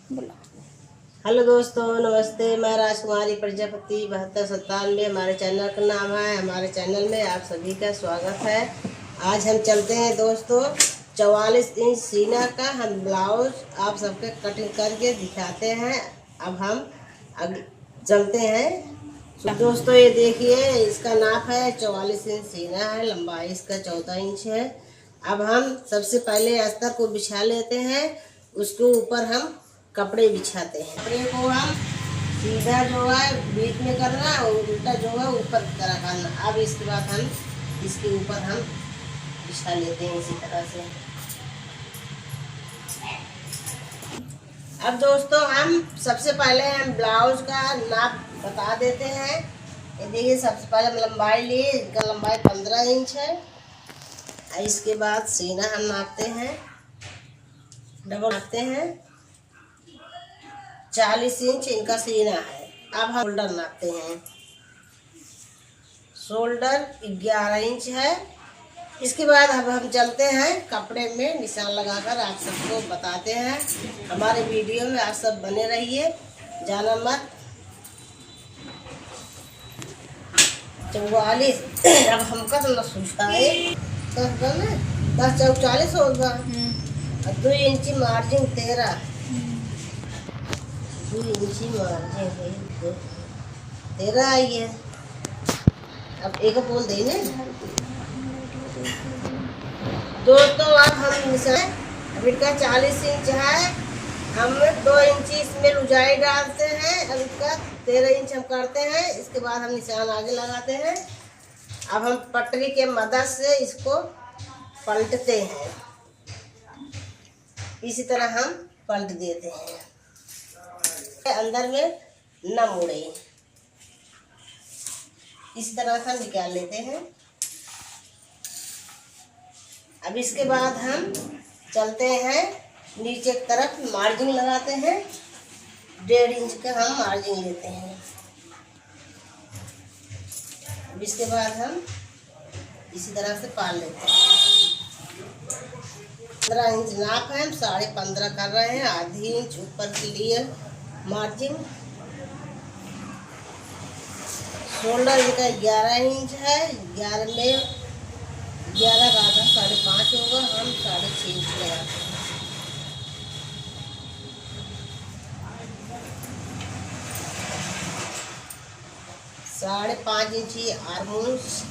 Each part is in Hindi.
बोला। हेलो दोस्तों, नमस्ते। मैं राजकुमारी प्रजापति 7297 हमारे चैनल का नाम है। हमारे चैनल में आप सभी का स्वागत है। आज हम चलते हैं दोस्तों 44 इंच सीना का हम ब्लाउज आप सबके कटिंग करके दिखाते हैं। अब हम चलते हैं। तो दोस्तों ये देखिए, इसका नाप है 44 इंच सीना है, लंबाई इसका 14 इंच है। अब हम सबसे पहले अस्तर को बिछा लेते हैं, उसके ऊपर हम कपड़े बिछाते हैं। कपड़े को हम सीधा जो है बीच में करना और उल्टा जो है ऊपर की तरह करना। अब इसके बाद हम इसके ऊपर हम बिछा लेते हैं इसी तरह से। अब दोस्तों हम सबसे पहले हम ब्लाउज का नाप बता देते हैं। ये देखिए, सबसे पहले लंबाई लिए, इसका लंबाई 15 इंच है। इसके बाद सीना हम नापते हैं, डबल नापते हैं। 40 इंच इनका सीना है। अब हम शोल्डर नापते हैं। शोल्डर 11 इंच है। इसके बाद अब हम चलते हैं कपड़े में निशान लगाकर आप सबको बताते हैं। हमारे वीडियो में आप सब बने रहिए, जाना मत। 44 अब हमका तो न सूझाए 10 चौक 40 होगा। 2 इंची मार्जिन 13, 2 इंची मार्जिन है 13 आई है। अब एक बोल देंगे दोस्तों। अब हम निशान, अब इनका 40 इंच है, हम 2 इंची इसमें लुजाई डालते हैं। अब इसका 13 इंच हम करते हैं। इसके बाद हम निशान आगे लगाते हैं। अब हम पटरी के मदद से इसको पलटते हैं। इसी तरह हम पलट देते हैं, अंदर में न मुड़े। इस तरह से निकाल लेते हैं। अब इसके बाद हम चलते हैं नीचे की तरफ, मार्जिन लगाते हैं। 1.5 इंच का हम मार्जिन लेते हैं। अब इसके बाद हम इसी तरह से पाल लेते हैं। 15 इंच नाप है, हम 15.5 कर रहे हैं। आधी इंच ऊपर के लिए मार्जिन। शोल्डर इनका 11 इंच है। 11 में 11 का आधा 5.5 होगा, हम 6.5 इंच लगाते हैं। साढ़े 5 इंची आर्मोल्स।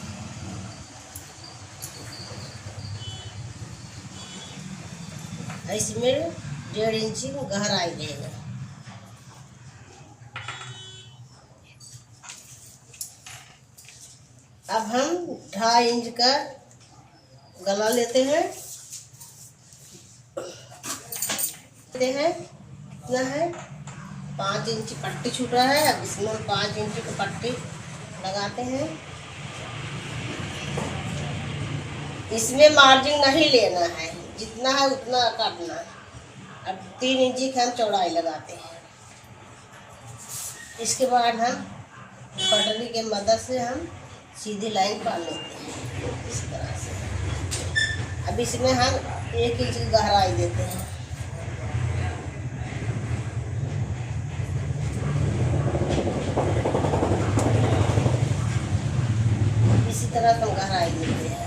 इसमें 1.5 इंची गहराई देगा। अब हम 2.5 इंच का गला लेते हैं। कितना है? 5 इंच पट्टी छूट रहा है। अब इसमें हम 5 इंच की पट्टी लगाते हैं। इसमें मार्जिन नहीं लेना है, जितना है उतना काटना है। अब 3 इंची की हम चौड़ाई लगाते हैं। इसके बाद हम पटरी के मदद से हम सीधी लाइन पाल लेते हैं इस तरह से। अब इसमें हम 1 इंच की गहराई देते हैं। इसी तरह हम गहराई देते हैं।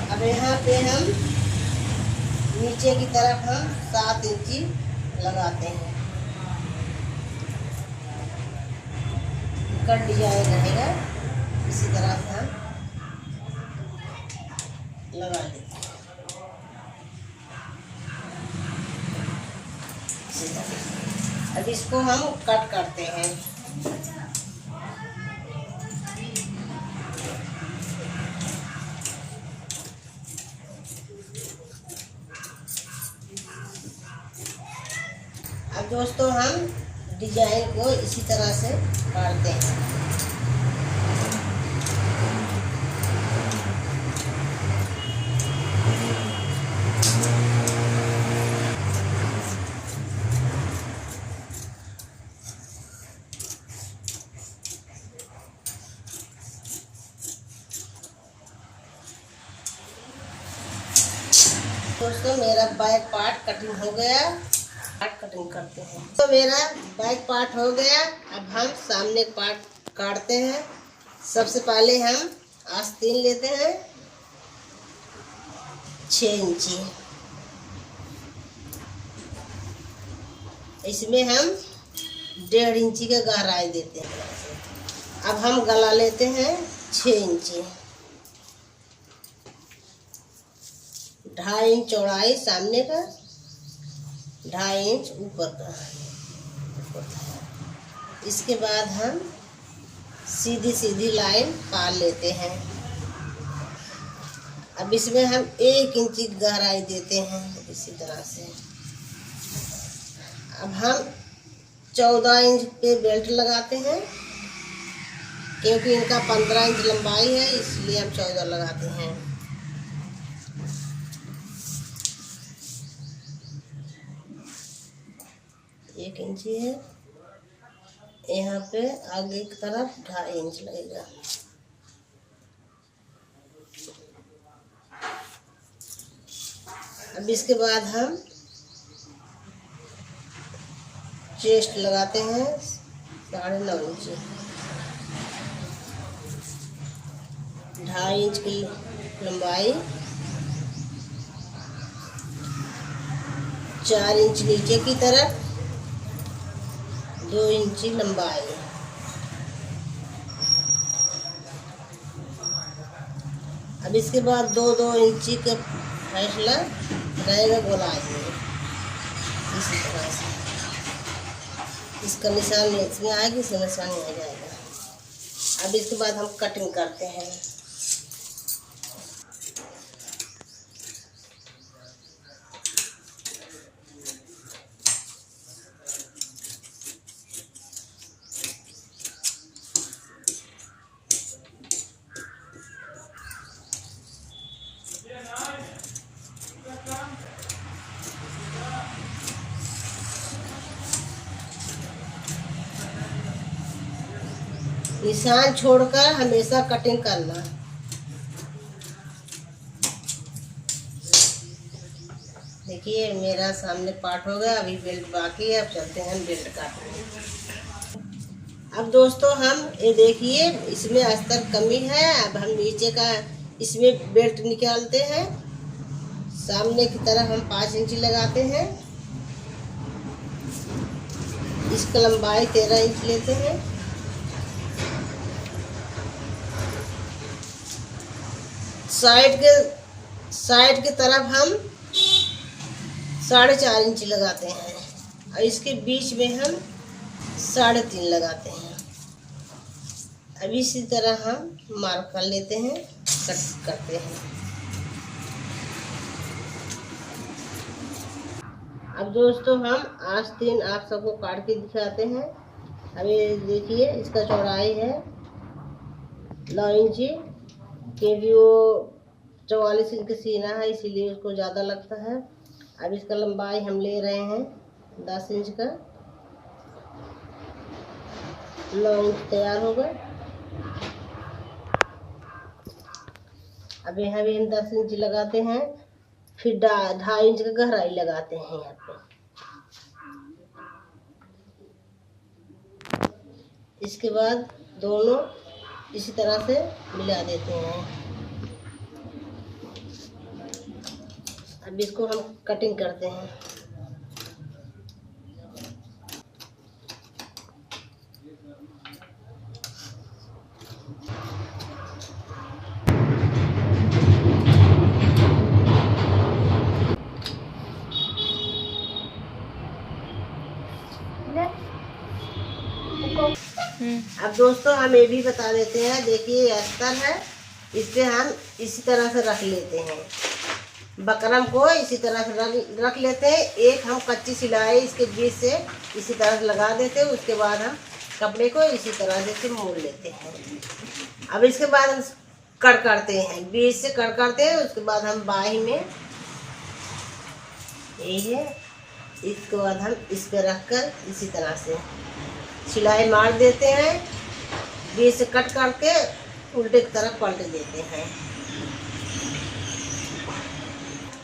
अब यहाँ पे हम नीचे की तरफ हम 7 इंची लगाते हैं। कट डिजाइन रहेगा, इसी तरह से हम लगा देते हैं। अब इसको हम कट करते हैं। अब दोस्तों हम डिजाइन को इसी तरह से काटते हैं। दोस्तों मेरा बैक पार्ट कटिंग हो गया। कटिंग करते हैं। तो मेरा बैक पार्ट हो गया। अब हम सामने पार्ट काटते हैं। सबसे पहले हम आस्तीन लेते हैं 6 इंची। इसमें हम 1.5 इंची का गहराई देते हैं। अब हम गला लेते हैं 6 इंची। 2.5 इंच चौड़ाई सामने का, 2.5 इंच ऊपर का। इसके बाद हम सीधी सीधी लाइन पार लेते हैं। अब इसमें हम 1 इंची गहराई देते हैं इसी तरह से। अब हम 14 इंच पे बेल्ट लगाते हैं, क्योंकि इनका 15 इंच लंबाई है, इसलिए हम 14 लगाते हैं। एक इंची है, यहाँ पे आगे की तरफ 2.5 इंच लगेगा। अब इसके बाद हम चेस्ट लगाते हैं 9.5 इंच। 2.5 इंच की लंबाई, 4 इंच नीचे की तरफ, 2 इंची लंबाई। अब इसके बाद 2-2 इंची का फैसला रहेगा गोलाई में, इसी तरह से। इसका निशान इसमें आएगी, इसमें निशान आ जाएगा। अब इसके बाद हम कटिंग करते हैं। निशान छोड़कर हमेशा कटिंग करना। देखिए मेरा सामने पार्ट हो गया, अभी बेल्ट बाकी है। अब चलते हैं बेल्ट काटने। अब दोस्तों हम ये देखिए इसमें अस्तर कमी है। अब हम नीचे का इसमें बेल्ट निकालते हैं। सामने की तरफ हम 5 इंची लगाते हैं। इसका लंबाई 13 इंच लेते हैं। साइड की तरफ हम 4.5 इंच लगाते हैं और इसके बीच में हम 3.5 लगाते हैं। अब इसी तरह हम मार्क कर लेते हैं, कट करते हैं। अब दोस्तों हम आस्तीन आप सबको काट के दिखाते हैं। अब ये देखिए इसका चौड़ाई है 9 इंची, क्योंकि वो 44 इंच का सीना है, इसीलिए उसको ज़्यादा लगता है। अब इसका लंबाई हम ले रहे हैं 10 इंच का। 9 इंच तैयार होगा। अब यहाँ भी हम 10 इंच लगाते हैं, फिर 2.5 इंच का गहराई लगाते हैं यहाँ पे। इसके बाद दोनों इसी तरह से मिला देते हैं। अब इसको हम कटिंग करते हैं। अब दोस्तों हम ये भी बता देते हैं, देखिए अस्तर है, इसे हम इसी तरह से रख लेते हैं। बकरम को इसी तरह से रख लेते हैं। एक हम कच्ची सिलाई इसके बीच से इसी तरह से लगा देते हैं। उसके बाद हम कपड़े को इसी तरह से मोड़ लेते हैं। अब इसके बाद हम कट करते हैं, बीच से कट करते हैं। उसके बाद हम बाही में यही है, इसके बाद हम इस पर रख कर इसी तरह से सिलाई मार देते हैं। बीच से कट करके उल्टे की तरफ पलट देते हैं।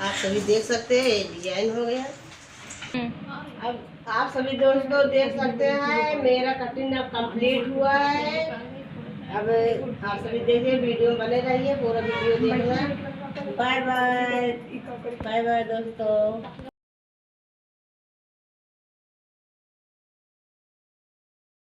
आप सभी देख सकते हैं ये डिजाइन हो गया। अब आप सभी दोस्तों देख सकते हैं मेरा कटिंग अब कंप्लीट हुआ है। अब आप सभी देखिए, वीडियो बने रहिए, पूरा वीडियो देखना। बाय बाय, बाय बाय दोस्तों।